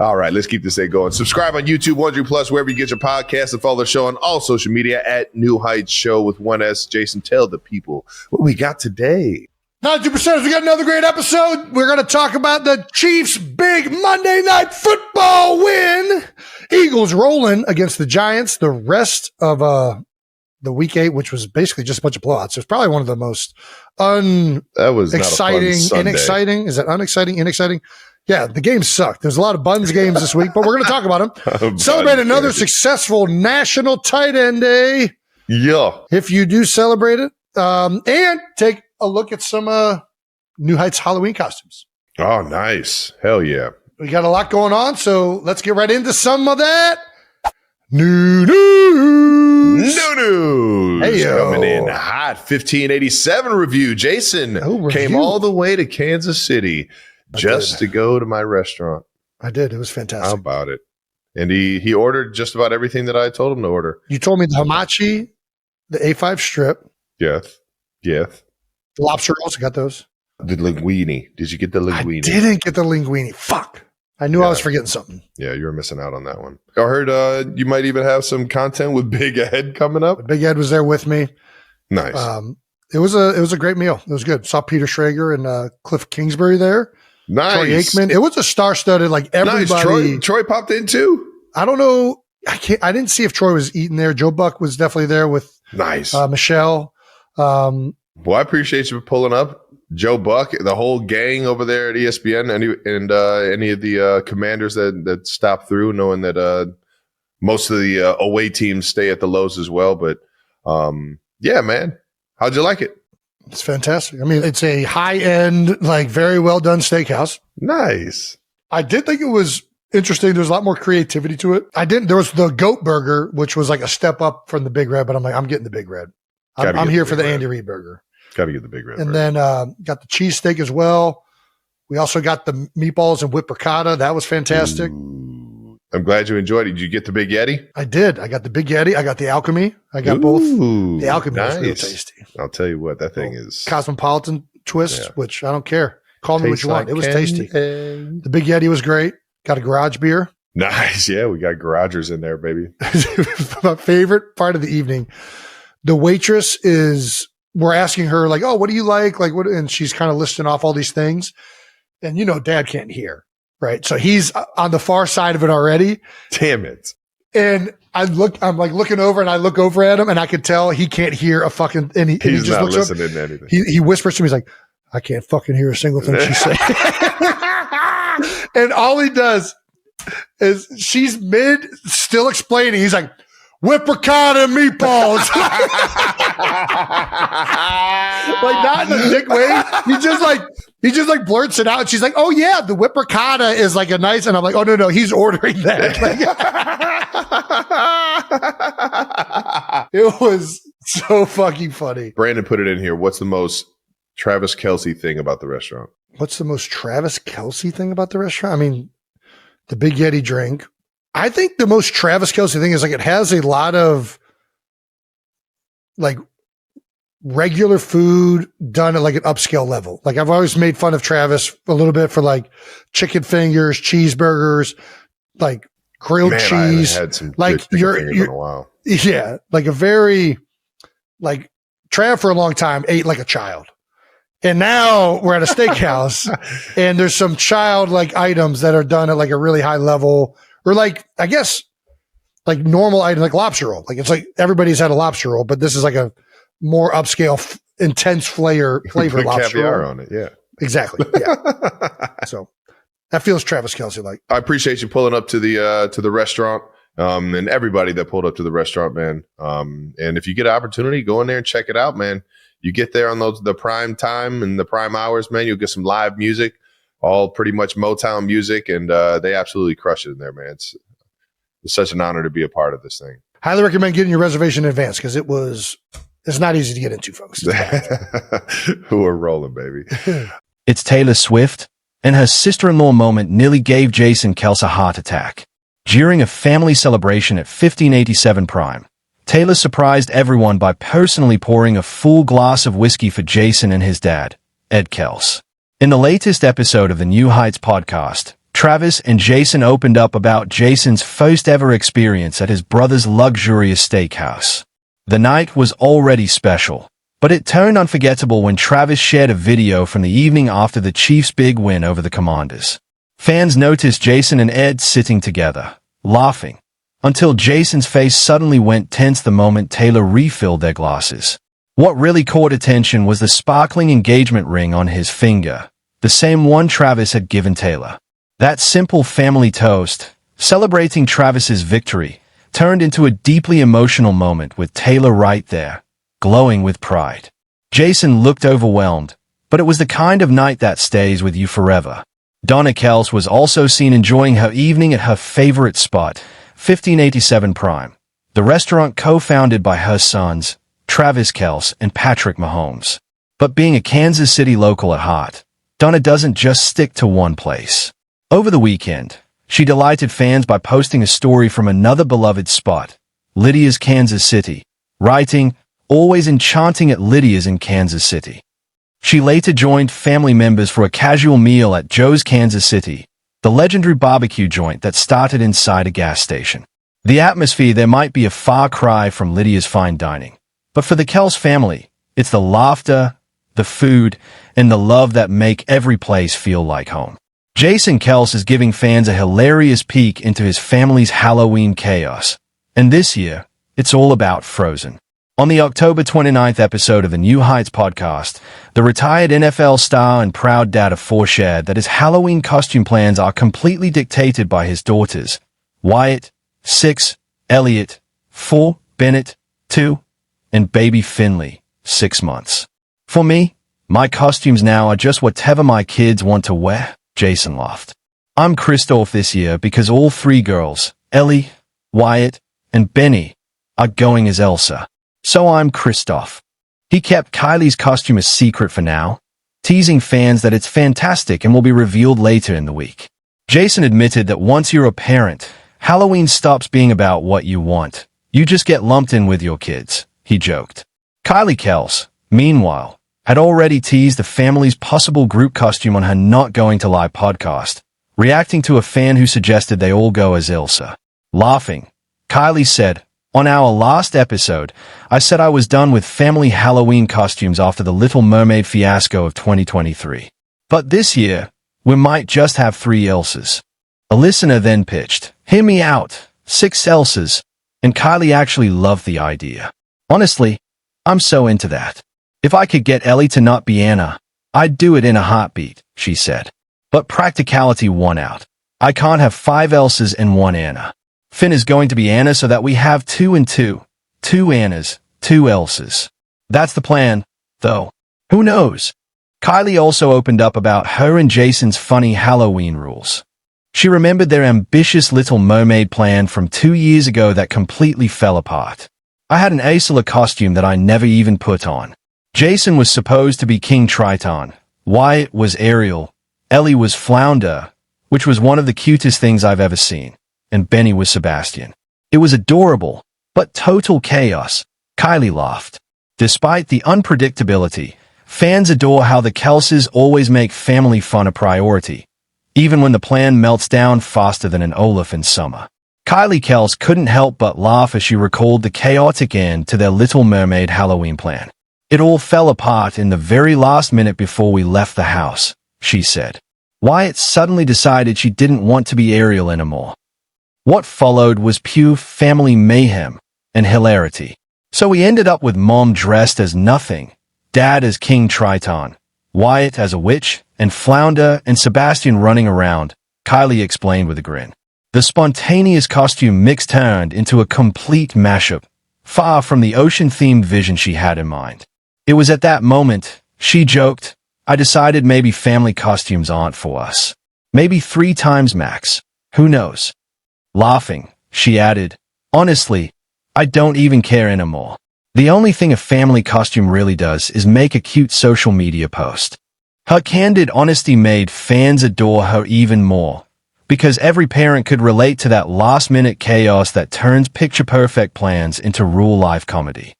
All right, let's keep this thing going. Subscribe on YouTube, Wondery Plus, wherever you get your podcasts, and follow the show on all social media at New Heights Show with 1S. Jason, tell the people what we got today. 92%, we got another great episode. We're going to talk about the Chiefs' big Monday Night Football win. Eagles rolling against the Giants. The rest of the Week 8, which was basically just a bunch of blowouts. It was probably one of the most inexciting. Is that unexciting, inexciting? Yeah, the game sucked. There's a lot of buns games this week, but we're going to talk about them. Celebrate another successful National Tight End Day. Yeah. If you do celebrate it. And take a look at some New Heights Halloween costumes. Oh, nice. Hell yeah. We got a lot going on, so let's get right into some of that. New news. Hey-yo. Coming in hot. 1587 review. Jason came all the way to Kansas City just to go to my restaurant. I did. It was fantastic. How about it? And he ordered just about everything that I told him to order. You told me the hamachi, the A5 strip. Yes. The lobster rolls. I got those. The linguine. Did you get the linguine? I didn't get the linguine. Fuck. I knew I was forgetting something. Yeah, you were missing out on that one. I heard you might even have some content with Big Ed coming up. Big Ed was there with me. Nice. It was a great meal. It was good. Saw Peter Schrager and Cliff Kingsbury there. Nice. Troy Aikman. It was a star-studded, like everybody. Nice. Troy popped in too? I don't know. I didn't see if Troy was eating there. Joe Buck was definitely there with Michelle. Well, I appreciate you pulling up. Joe Buck, the whole gang over there at ESPN, and any of the commanders that stopped through, knowing that most of the away teams stay at the Lowe's as well. But yeah, man, how'd you like it? It's fantastic. I mean, it's a high-end, like very well done steakhouse. Nice. I did think it was interesting. There's a lot more creativity to it. There was the goat burger, which was like a step up from the Big Red, but I'm like, I'm getting the Big Red. I'm here for the Andy Reid burger. Got to get the Big Red. And then got the cheesesteak as well. We also got the meatballs and whipped ricotta. That was fantastic. Ooh. I'm glad you enjoyed it. Did you get the Big Yeti? I did. I got the Big Yeti. I got the Alchemy. I got both. The Alchemy was real tasty. I'll tell you what, that thing is cosmopolitan twist, which I don't care. Call me what you want. It was tasty. The Big Yeti was great. Got a garage beer. Nice. Yeah, we got garagers in there, baby. My favorite part of the evening. The waitress we're asking her like, oh, what do you like? Like what? And she's kind of listing off all these things. And Dad can't hear, right? So he's on the far side of it already. Damn it. And I'm like looking over and I look over at him and I could tell he can't hear a fucking, and he just not looks listening up, to anything. He whispers to me, he's like, I can't fucking hear a single thing she's saying. And all he does is she's still explaining. He's like, whip ricotta and meatballs. Like not in a dick way. He just blurts it out. And she's like, oh yeah, the whip ricotta is like a nice. And I'm like, oh no, he's ordering that. It was so fucking funny. Brandon put it in here. What's the most Travis Kelce thing about the restaurant? What's the most Travis Kelce thing about the restaurant? I mean, the Big Yeti drink. I think the most Travis Kelce thing is like it has a lot of like regular food done at like an upscale level. Like I've always made fun of Travis a little bit for like chicken fingers, cheeseburgers, like grilled cheese. I haven't had some like you're in a while. Yeah, like a very like Trav for a long time ate like a child. And now we're at a steakhouse and there's some childlike items that are done at like a really high level. Or like, I guess, like normal item, like lobster roll. Like it's like everybody's had a lobster roll, but this is like a more upscale, intense flavor lobster caviar roll. On it, yeah. Exactly. Yeah. So that feels Travis Kelce like. I appreciate you pulling up to the restaurant, and everybody that pulled up to the restaurant, man. And if you get an opportunity, go in there and check it out, man. You get there on the prime time and the prime hours, man. You'll get some live music. All pretty much Motown music, and they absolutely crush it in there, man. It's such an honor to be a part of this thing. Highly recommend getting your reservation in advance because it's not easy to get into, folks. Who are rolling, baby. It's Taylor Swift, and her sister-in-law moment nearly gave Jason Kelce a heart attack. During a family celebration at 1587 Prime, Taylor surprised everyone by personally pouring a full glass of whiskey for Jason and his dad, Ed Kelce. In the latest episode of the New Heights podcast, Travis and Jason opened up about Jason's first ever experience at his brother's luxurious steakhouse. The night was already special, but it turned unforgettable when Travis shared a video from the evening after the Chiefs' big win over the Commanders. Fans noticed Jason and Ed sitting together, laughing, until Jason's face suddenly went tense the moment Taylor refilled their glasses. What really caught attention was the sparkling engagement ring on his finger, the same one Travis had given Taylor. That simple family toast, celebrating Travis's victory, turned into a deeply emotional moment with Taylor right there, glowing with pride. Jason looked overwhelmed, but it was the kind of night that stays with you forever. Donna Kelce was also seen enjoying her evening at her favorite spot, 1587 Prime, the restaurant co-founded by her sons, Travis Kelce and Patrick Mahomes. But being a Kansas City local at heart, Donna doesn't just stick to one place. Over the weekend, she delighted fans by posting a story from another beloved spot, Lydia's Kansas City, writing, "Always enchanting at Lydia's in Kansas City." She later joined family members for a casual meal at Joe's Kansas City, the legendary barbecue joint that started inside a gas station. The atmosphere there might be a far cry from Lydia's fine dining, but for the Kelce family, it's the laughter, the food, and the love that make every place feel like home. Jason Kelce is giving fans a hilarious peek into his family's Halloween chaos, and this year, it's all about Frozen. On the October 29th episode of the New Heights podcast, the retired NFL star and proud dad of four shared that his Halloween costume plans are completely dictated by his daughters, Wyatt, 6, Elliot, 4, Bennett, 2, and baby Finley, 6 months. For me, my costumes now are just whatever my kids want to wear, Jason laughed. I'm Kristoff this year because all 3 girls, Ellie, Wyatt, and Benny, are going as Elsa. So I'm Kristoff. He kept Kylie's costume a secret for now, teasing fans that it's fantastic and will be revealed later in the week. Jason admitted that once you're a parent, Halloween stops being about what you want. You just get lumped in with your kids, he joked. Kylie Kelce, meanwhile, had already teased the family's possible group costume on her Not Going to Lie podcast, reacting to a fan who suggested they all go as Elsa. Laughing, Kylie said, "On our last episode, I said I was done with family Halloween costumes after the Little Mermaid fiasco of 2023. But this year, we might just have 3 Elsas." A listener then pitched, "Hear me out, 6 Elsas," and Kylie actually loved the idea. "Honestly, I'm so into that. If I could get Ellie to not be Anna, I'd do it in a heartbeat," she said. But practicality won out. I can't have 5 Elsas and 1 Anna. Finn is going to be Anna so that we have 2 and 2. 2 Annas, 2 Elsas. That's the plan, though. Who knows? Kylie also opened up about her and Jason's funny Halloween rules. She remembered their ambitious Little Mermaid plan from 2 years ago that completely fell apart. "I had an Ursula costume that I never even put on. Jason was supposed to be King Triton, Wyatt was Ariel, Ellie was Flounder, which was one of the cutest things I've ever seen, and Benny was Sebastian. It was adorable, but total chaos," Kylie laughed. Despite the unpredictability, fans adore how the Kelces always make family fun a priority, even when the plan melts down faster than an Olaf in summer. Kylie Kelce couldn't help but laugh as she recalled the chaotic end to their Little Mermaid Halloween plan. "It all fell apart in the very last minute before we left the house," she said. Wyatt suddenly decided she didn't want to be Ariel anymore. What followed was pure family mayhem and hilarity. So we ended up with Mom dressed as nothing, Dad as King Triton, Wyatt as a witch, and Flounder and Sebastian running around, Kylie explained with a grin. The spontaneous costume mix turned into a complete mashup, far from the ocean-themed vision she had in mind. It was at that moment, she joked, I decided maybe family costumes aren't for us. Maybe 3 times max. Who knows? Laughing, she added, honestly, I don't even care anymore. The only thing a family costume really does is make a cute social media post. Her candid honesty made fans adore her even more, because every parent could relate to that last-minute chaos that turns picture-perfect plans into real-life comedy.